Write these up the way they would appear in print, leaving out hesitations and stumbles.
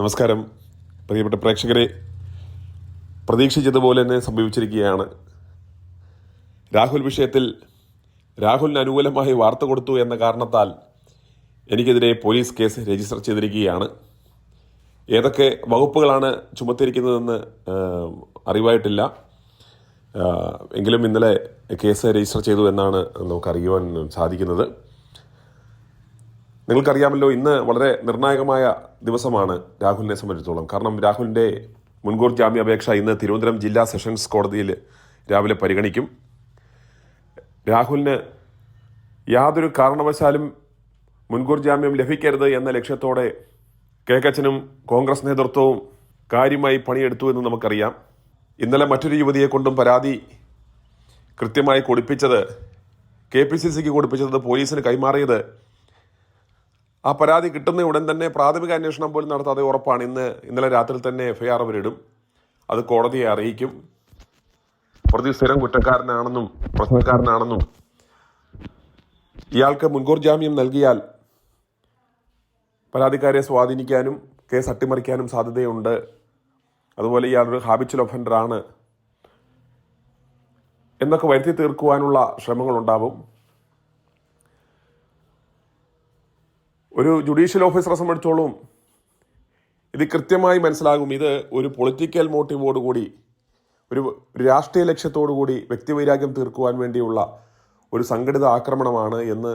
നമസ്കാരം പ്രിയപ്പെട്ട പ്രേക്ഷകരെ. പ്രതീക്ഷിച്ചതുപോലെ തന്നെ സംഭവിച്ചിരിക്കുകയാണ്. രാഹുൽ വിഷയത്തിൽ രാഹുലിന് അനുകൂലമായി വാർത്ത കൊടുത്തു എന്ന കാരണത്താൽ എനിക്കെതിരെ പോലീസ് കേസ് രജിസ്റ്റർ ചെയ്തിരിക്കുകയാണ്. ഏതൊക്കെ വകുപ്പുകളാണ് ചുമത്തിയിരിക്കുന്നതെന്ന് അറിവായിട്ടില്ല. എങ്കിലും ഇന്നലെ കേസ് രജിസ്റ്റർ ചെയ്തു എന്നാണ് നമുക്കറിയുവാൻ സാധിക്കുന്നത്. നിങ്ങൾക്കറിയാമല്ലോ, ഇന്ന് വളരെ നിർണായകമായ ദിവസമാണ് രാഹുലിനെ സംബന്ധിച്ചിടത്തോളം. കാരണം രാഹുലിൻ്റെ മുൻകൂർ ജാമ്യാപേക്ഷ ഇന്ന് തിരുവനന്തപുരം ജില്ലാ സെഷൻസ് കോടതിയിൽ രാവിലെ പരിഗണിക്കും. രാഹുലിന് യാതൊരു കാരണവശാലും മുൻകൂർ ജാമ്യം ലഭിക്കരുത് എന്ന ലക്ഷ്യത്തോടെ കേക്കച്ചനും കോൺഗ്രസ് നേതൃത്വവും കാര്യമായി പണിയെടുത്തു എന്ന് നമുക്കറിയാം. ഇന്നലെ മറ്റൊരു യുവതിയെ കൊണ്ടും പരാതി കൃത്യമായി കൊടുപ്പിച്ചത്, KPCCക്ക് കൊടുപ്പിച്ചത്, പോലീസിന് കൈമാറിയത്, ആ പരാതി കിട്ടുന്ന ഉടൻ തന്നെ പ്രാഥമിക അന്വേഷണം പോലും നടത്താതെ ഉറപ്പാണ് ഇന്നലെ രാത്രി തന്നെ FIR അവരിടും. അത് കോടതിയെ അറിയിക്കും. പ്രതി സ്ഥിരം കുറ്റക്കാരനാണെന്നും പ്രശ്നക്കാരനാണെന്നും ഇയാൾക്ക് മുൻകൂർ ജാമ്യം നൽകിയാൽ പരാതിക്കാരെ സ്വാധീനിക്കാനും കേസ് അട്ടിമറിക്കാനും സാധ്യതയുണ്ട്. അതുപോലെ ഇയാളൊരു ഹാബിച്വൽ ഒഫൻഡറാണ് എന്നൊക്കെ വരുത്തി തീർക്കുവാനുള്ള ശ്രമങ്ങളുണ്ടാവും. ഒരു ജുഡീഷ്യൽ ഓഫീസറെ സംബന്ധിച്ചോളം ഇത് കൃത്യമായി മനസ്സിലാകും. ഇത് ഒരു പൊളിറ്റിക്കൽ മോട്ടീവോടുകൂടി, ഒരു രാഷ്ട്രീയ ലക്ഷ്യത്തോടുകൂടി വ്യക്തിവൈരാഗ്യം തീർക്കുവാൻ വേണ്ടിയുള്ള ഒരു സംഘടിത ആക്രമണമാണ് എന്ന്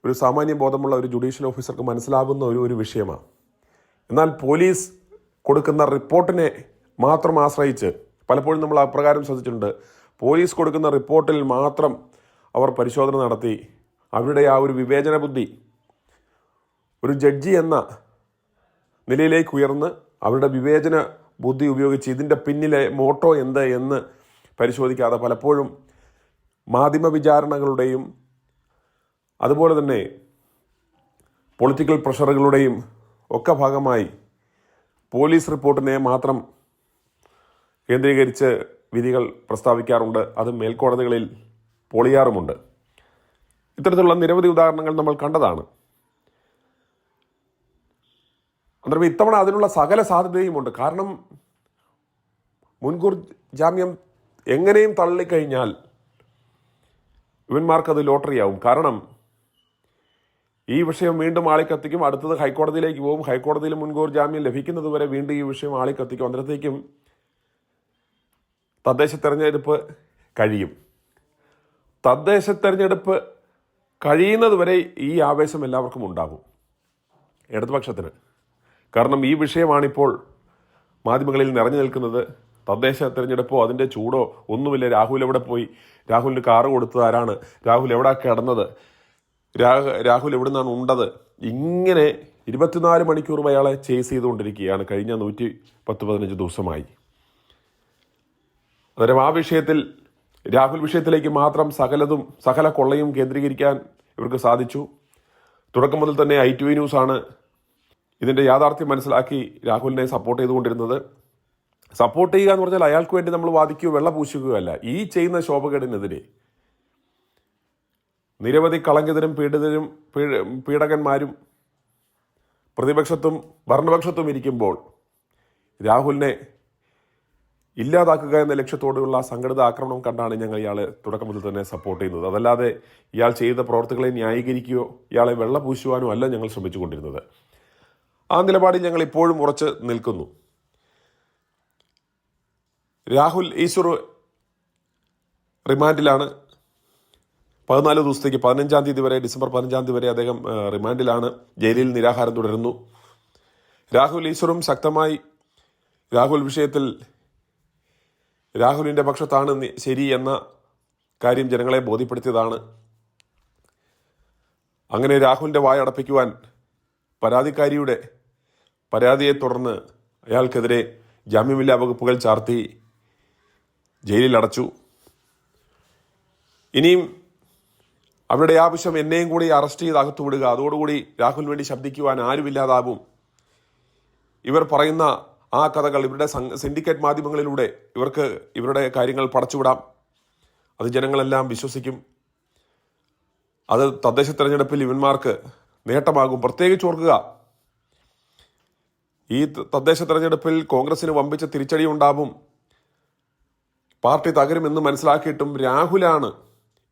ഒരു സാമാന്യ ബോധമുള്ള ഒരു ജുഡീഷ്യൽ ഓഫീസർക്ക് മനസ്സിലാകുന്ന ഒരു വിഷയമാണ്. എന്നാൽ പോലീസ് കൊടുക്കുന്ന റിപ്പോർട്ടിനെ മാത്രം ആശ്രയിച്ച് പലപ്പോഴും നമ്മൾ അപ്രകാരം ശ്രദ്ധിച്ചിട്ടുണ്ട്. പോലീസ് കൊടുക്കുന്ന റിപ്പോർട്ടിൽ മാത്രം അവർ പരിശോധന നടത്തി അവരുടെ ആ ഒരു വിവേചന ബുദ്ധി ഒരു ജഡ്ജി എന്ന നിലയിലേക്ക് ഉയർന്ന് അവരുടെ വിവേചന ബുദ്ധി ഉപയോഗിച്ച് ഇതിൻ്റെ പിന്നിലെ മോട്ടോ എന്ത് എന്ന് പരിശോധിക്കാതെ പലപ്പോഴും മാധ്യമ വിചാരണകളുടെയും അതുപോലെ തന്നെ പൊളിറ്റിക്കൽ പ്രഷറുകളുടെയും ഒക്കെ ഭാഗമായി പോലീസ് റിപ്പോർട്ടിനെ മാത്രം കേന്ദ്രീകരിച്ച് വിധികൾ പ്രസ്താവിക്കാറുണ്ട്. അത് മേൽക്കോടതികളിൽ പൊളിയാറുമുണ്ട്. ഇത്തരത്തിലുള്ള നിരവധി ഉദാഹരണങ്ങൾ നമ്മൾ കണ്ടതാണ്. അന്നേരം ഇത്തവണ അതിനുള്ള സകല സാധ്യതയുമുണ്ട്. കാരണം മുൻകൂർ ജാമ്യം എങ്ങനെയും തള്ളിക്കഴിഞ്ഞാൽ ഇവന്മാർക്കത് ലോട്ടറിയാവും. കാരണം ഈ വിഷയം വീണ്ടും ആളിക്കത്തിക്കും. അടുത്തത് ഹൈക്കോടതിയിലേക്ക് പോകും. ഹൈക്കോടതിയിൽ മുൻകൂർ ജാമ്യം ലഭിക്കുന്നത് വരെ വീണ്ടും ഈ വിഷയം ആളിക്കത്തിക്കും. അന്നേരത്തേക്കും തദ്ദേശ തെരഞ്ഞെടുപ്പ് കഴിയും. തദ്ദേശ തെരഞ്ഞെടുപ്പ് കഴിയുന്നത് വരെ ഈ ആവേശം എല്ലാവർക്കും ഉണ്ടാകും, ഇടതുപക്ഷത്തിന്. കാരണം ഈ വിഷയമാണിപ്പോൾ മാധ്യമങ്ങളിൽ നിറഞ്ഞു നിൽക്കുന്നത്. തദ്ദേശ തെരഞ്ഞെടുപ്പോ അതിൻ്റെ ചൂടോ ഒന്നുമില്ല. രാഹുൽ എവിടെ പോയി, രാഹുലിന് കാറ് കൊടുത്തത് ആരാണ്, രാഹുൽ എവിടെ കിടന്നത്, രാഹുൽ എവിടെ നിന്നാണ് ഉണ്ടത്, ഇങ്ങനെ 24 മണിക്കൂറും അയാളെ ചേസ് ചെയ്തുകൊണ്ടിരിക്കുകയാണ് കഴിഞ്ഞ 110-15 ദിവസമായി. അന്നേരം ആ വിഷയത്തിൽ, രാഹുൽ വിഷയത്തിലേക്ക് മാത്രം സകല കൊള്ളയും കേന്ദ്രീകരിക്കാൻ ഇവർക്ക് സാധിച്ചു. തുടക്കം മുതൽ തന്നെ ITV ന്യൂസാണ് ഇതിൻ്റെ യാഥാർത്ഥ്യം മനസ്സിലാക്കി രാഹുലിനെ സപ്പോർട്ട് ചെയ്തുകൊണ്ടിരുന്നത്. സപ്പോർട്ട് ചെയ്യുക എന്ന് പറഞ്ഞാൽ അയാൾക്ക് വേണ്ടി നമ്മൾ വാദിക്കുകയോ വെള്ള പൂശുകയോ അല്ല. ഈ ചെയ്യുന്ന ശോഭകേടിനെതിരെ നിരവധി കളങ്കിതരും പീഡകന്മാരും പ്രതിപക്ഷത്തും ഭരണപക്ഷത്തും ഇരിക്കുമ്പോൾ രാഹുലിനെ ഇല്ലാതാക്കുക എന്ന ലക്ഷ്യത്തോടുള്ള സംഘടിത ആക്രമണം കണ്ടാണ് ഞങ്ങൾ ഇയാളെ തുടക്കം മുതൽ തന്നെ സപ്പോർട്ട് ചെയ്യുന്നത്. അതല്ലാതെ ഇയാൾ ചെയ്ത പ്രവർത്തികളെ ന്യായീകരിക്കുകയോ ഇയാളെ വെള്ള പൂശുവാനോ അല്ല ഞങ്ങൾ ശ്രമിച്ചുകൊണ്ടിരുന്നത്. ആ നിലപാടിൽ ഞങ്ങൾ ഇപ്പോഴും ഉറച്ച് നിൽക്കുന്നു. രാഹുൽ ഈശ്വർ റിമാൻഡിലാണ്. 14 ദിവസത്തേക്ക് 15-ാം തീയതി വരെ, ഡിസംബർ 15-ാം തീയതി വരെ അദ്ദേഹം റിമാൻഡിലാണ്. ജയിലിൽ നിരാഹാരം തുടരുന്നു. രാഹുൽ ഈശ്വറും ശക്തമായി രാഹുൽ വിഷയത്തിൽ രാഹുലിൻ്റെ പക്ഷത്താണ് ശരി എന്ന കാര്യം ജനങ്ങളെ ബോധ്യപ്പെടുത്തിയതാണ്. അങ്ങനെ രാഹുലിൻ്റെ വായടപ്പിക്കുവാൻ പരാതിക്കാരിയുടെ പരാതിയെ തുടർന്ന് അയാൾക്കെതിരെ ജാമ്യമില്ലാ വകുപ്പുകൾ ചാർത്തി ജയിലിൽ അടച്ചു. ഇനിയും അവരുടെ ആവശ്യം എന്നെയും കൂടി അറസ്റ്റ് ചെയ്ത് അകത്തു വിടുക, അതോടുകൂടി രാഹുലിന് വേണ്ടി ശബ്ദിക്കുവാൻ ആരുമില്ലാതാവും. ഇവർ പറയുന്ന ആ കഥകൾ ഇവരുടെ സിൻഡിക്കേറ്റ് മാധ്യമങ്ങളിലൂടെ ഇവർക്ക് ഇവരുടെ കാര്യങ്ങൾ പടച്ചുവിടാം. അത് ജനങ്ങളെല്ലാം വിശ്വസിക്കും. അത് തദ്ദേശ തെരഞ്ഞെടുപ്പിൽ ഇവന്മാർക്ക് നേട്ടമാകും. പ്രത്യേകിച്ച് ഓർക്കുക, ഈ തദ്ദേശ തെരഞ്ഞെടുപ്പിൽ കോൺഗ്രസിന് വമ്പിച്ച തിരിച്ചടി ഉണ്ടാവും, പാർട്ടി തകരുമെന്ന് മനസ്സിലാക്കിയിട്ടും രാഹുലാണ്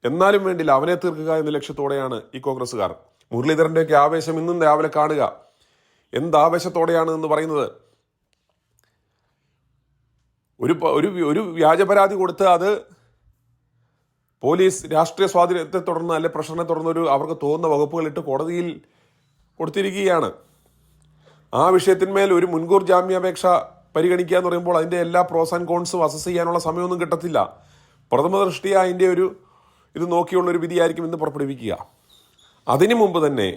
എന്നാലും വേണ്ടില്ല അവനെ തീർക്കുക എന്ന ലക്ഷ്യത്തോടെയാണ് ഈ കോൺഗ്രസ്സുകാർ. മുരളീധരൻ്റെയൊക്കെ ആവേശം ഇന്നും രാവിലെ കാണുക, എന്ത് ആവേശത്തോടെയാണ് എന്ന് പറയുന്നത്. ഒരു വ്യാജ പരാതി കൊടുത്ത് അത് പോലീസ് രാഷ്ട്രീയ സ്വാധീനത്തെ തുടർന്ന് അല്ലെ പ്രഷറിനെ തുടർന്ന് അവർക്ക് തോന്നുന്ന വകുപ്പുകളിട്ട് കോടതിയിൽ കൊടുത്തിരിക്കുകയാണ്. ആ വിഷയത്തിന്മേൽ ഒരു മുൻകൂർ ജാമ്യാപേക്ഷ പരിഗണിക്കുക എന്ന് പറയുമ്പോൾ അതിൻ്റെ എല്ലാ പ്രോസ് ആൻഡ് കോൺസും അസസ് ചെയ്യാനുള്ള സമയമൊന്നും കിട്ടത്തില്ല. പ്രഥമ ദൃഷ്ടിയ അതിൻ്റെ ഇത് നോക്കിയുള്ളൊരു വിധിയായിരിക്കും ഇന്ന് പുറപ്പെടുവിക്കുക. അതിനു മുമ്പ് തന്നെ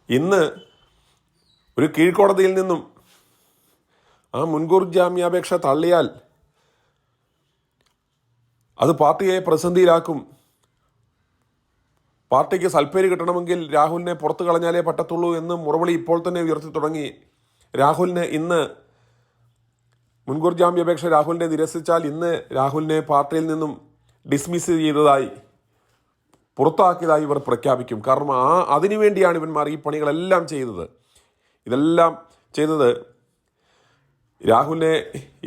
ഇന്ന് ഒരു കീഴ്ക്കോടതിയിൽ നിന്നും ആ മുൻകൂർ ജാമ്യാപേക്ഷ തള്ളിയാൽ അത് പാർട്ടിയെ പ്രതിസന്ധിയിലാക്കും. പാർട്ടിക്ക് സൽപ്പേര് കിട്ടണമെങ്കിൽ രാഹുലിനെ പുറത്തു കളഞ്ഞാലേ പറ്റത്തുള്ളൂ എന്ന് മുറവിളി ഇപ്പോൾ തന്നെ ഉയർത്തി തുടങ്ങി. രാഹുലിന് ഇന്ന് മുൻകൂർ ജാമ്യാപേക്ഷ രാഹുലിനെ നിരസിച്ചാൽ ഇന്ന് രാഹുലിനെ പാർട്ടിയിൽ നിന്നും ഡിസ്മിസ് ചെയ്തതായി, പുറത്താക്കിയതായി ഇവർ പ്രഖ്യാപിക്കും. കാരണം അതിനുവേണ്ടിയാണ് ഇവന്മാർ ഈ പണികളെല്ലാം ചെയ്തത്. ഇതെല്ലാം ചെയ്തത് രാഹുലിനെ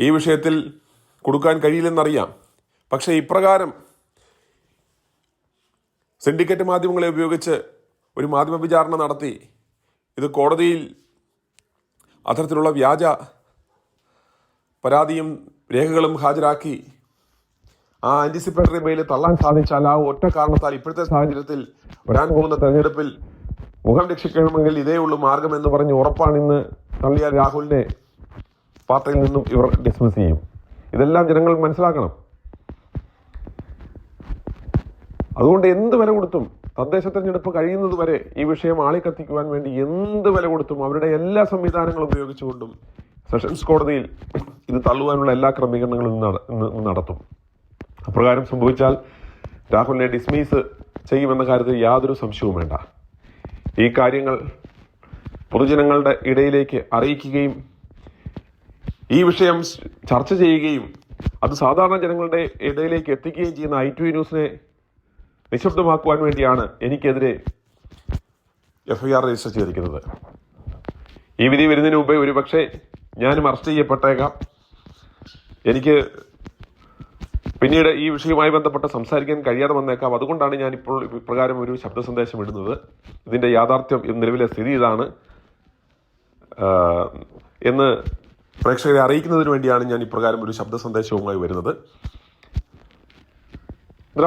ഈ വിഷയത്തിൽ കൊടുക്കാൻ കഴിയില്ലെന്നറിയാം. പക്ഷേ ഇപ്രകാരം സിൻഡിക്കേറ്റ് മാധ്യമങ്ങളെ ഉപയോഗിച്ച് ഒരു മാധ്യമ വിചാരണ നടത്തി ഇത് കോടതിയിൽ അത്തരത്തിലുള്ള വ്യാജ പരാതിയും രേഖകളും ഹാജരാക്കി ആ ആന്റിസിപ്പേറ്ററി ബെയിൽ തള്ളാൻ സാധിച്ചാൽ ആ ഒറ്റ കാരണത്താൽ ഇപ്പോഴത്തെ സാഹചര്യത്തിൽ വരാൻ പോകുന്ന തെരഞ്ഞെടുപ്പിൽ മുഖം രക്ഷിക്കണമെങ്കിൽ ഇതേ ഉള്ളൂ മാർഗം എന്ന് പറഞ്ഞ് ഉറപ്പാണ് ഇന്ന് തള്ളിയാൽ രാഹുലിനെ പാർട്ടിയിൽ നിന്നും ഇവർ ഡിസ്മിസ് ചെയ്യും. ഇതെല്ലാം ജനങ്ങൾ മനസ്സിലാക്കണം. അതുകൊണ്ട് എന്ത് വില കൊടുത്തും തദ്ദേശ തെരഞ്ഞെടുപ്പ് കഴിയുന്നത് വരെ ഈ വിഷയം ആളിക്കത്തിക്കുവാൻ വേണ്ടി എന്ത് വില കൊടുത്തും അവരുടെ എല്ലാ സംവിധാനങ്ങളും ഉപയോഗിച്ചുകൊണ്ടും സെഷൻസ് കോടതിയിൽ ഇത് തള്ളുവാനുള്ള എല്ലാ ക്രമീകരണങ്ങളും നടത്തും. അപ്രകാരം സംഭവിച്ചാൽ രാഹുലിനെ ഡിസ്മിസ് ചെയ്യുമെന്ന കാര്യത്തിൽ യാതൊരു സംശയവും വേണ്ട. ഈ കാര്യങ്ങൾ പൊതുജനങ്ങളുടെ ഇടയിലേക്ക് അറിയിക്കുകയും ഈ വിഷയം ചർച്ച ചെയ്യുകയും അത് സാധാരണ ജനങ്ങളുടെ ഇടയിലേക്ക് എത്തിക്കുകയും ചെയ്യുന്ന i2 ന്യൂസിനെ നിശബ്ദമാക്കുവാൻ വേണ്ടിയാണ് എനിക്കെതിരെ FIR രജിസ്റ്റർ ചെയ്തിരിക്കുന്നത്. ഈ വിധി വരുന്നതിന് മുമ്പേ ഒരുപക്ഷെ ഞാനും അറസ്റ്റ് ചെയ്യപ്പെട്ടേക്കാം. എനിക്ക് പിന്നീട് ഈ വിഷയവുമായി ബന്ധപ്പെട്ട് സംസാരിക്കാൻ കഴിയാതെ വന്നേക്കാം. അതുകൊണ്ടാണ് ഞാൻ ഇപ്പോൾ ഇപ്രകാരം ഒരു ശബ്ദ സന്ദേശം ഇടുന്നത്. ഇതിൻ്റെ യാഥാർത്ഥ്യം നിലവിലെ സ്ഥിതി ഇതാണ് എന്ന് പ്രേക്ഷകരെ അറിയിക്കുന്നതിന് വേണ്ടിയാണ് ഞാൻ ഇപ്രകാരം ഒരു ശബ്ദ സന്ദേശവുമായി വരുന്നത്.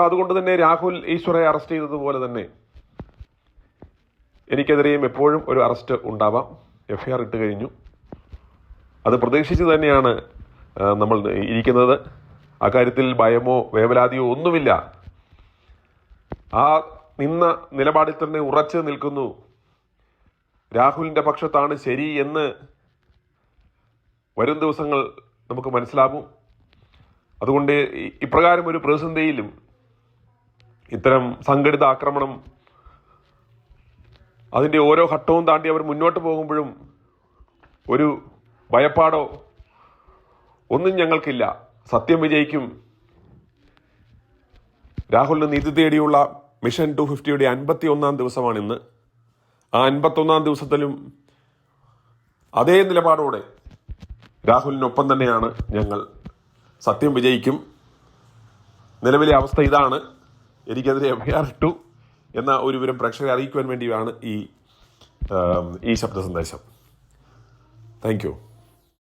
അതുകൊണ്ട് തന്നെ രാഹുൽ ഈശ്വറെ അറസ്റ്റ് ചെയ്തതുപോലെ തന്നെ എനിക്കെതിരെയും എപ്പോഴും ഒരു അറസ്റ്റ് ഉണ്ടാവാം. FIR ഇട്ട് കഴിഞ്ഞു. അത് പ്രതീക്ഷിച്ച് തന്നെയാണ് നമ്മൾ ഇരിക്കുന്നത്. അക്കാര്യത്തിൽ ഭയമോ വേവലാതിയോ ഒന്നുമില്ല. ആ നിന്ന നിലപാടിൽ തന്നെ ഉറച്ചു നിൽക്കുന്നു. രാഹുലിൻ്റെ പക്ഷത്താണ് ശരി എന്ന് വരും ദിവസങ്ങൾ നമുക്ക് മനസ്സിലാകും. അതുകൊണ്ട് ഇപ്രകാരം ഒരു പ്രതിസന്ധിയിലും ഇത്തരം സംഘടിത ആക്രമണം അതിൻ്റെ ഓരോ ഘട്ടവും താണ്ടി അവർ മുന്നോട്ട് പോകുമ്പോഴും ഒരു ഭയപ്പാടോ ഒന്നും ഞങ്ങൾക്കില്ല. സത്യം വിജയിക്കും. രാഹുലിന് നീതി തേടിയുള്ള മിഷൻ 250യുടെ 51-ാം ദിവസമാണ് ഇന്ന്. ആ 51-ാം ദിവസത്തിലും അതേ നിലപാടോടെ രാഹുലിനൊപ്പം തന്നെയാണ് ഞങ്ങൾ. സത്യം വിജയിക്കും. നിലവിലെ അവസ്ഥ ഇതാണ്. എനിക്കെതിരെ FIR ഇട്ടു എന്ന ഒരു വിവരം പ്രേക്ഷകരെ അറിയിക്കുവാൻ വേണ്ടിയാണ് ഈ ശബ്ദ സന്ദേശം. Thank you.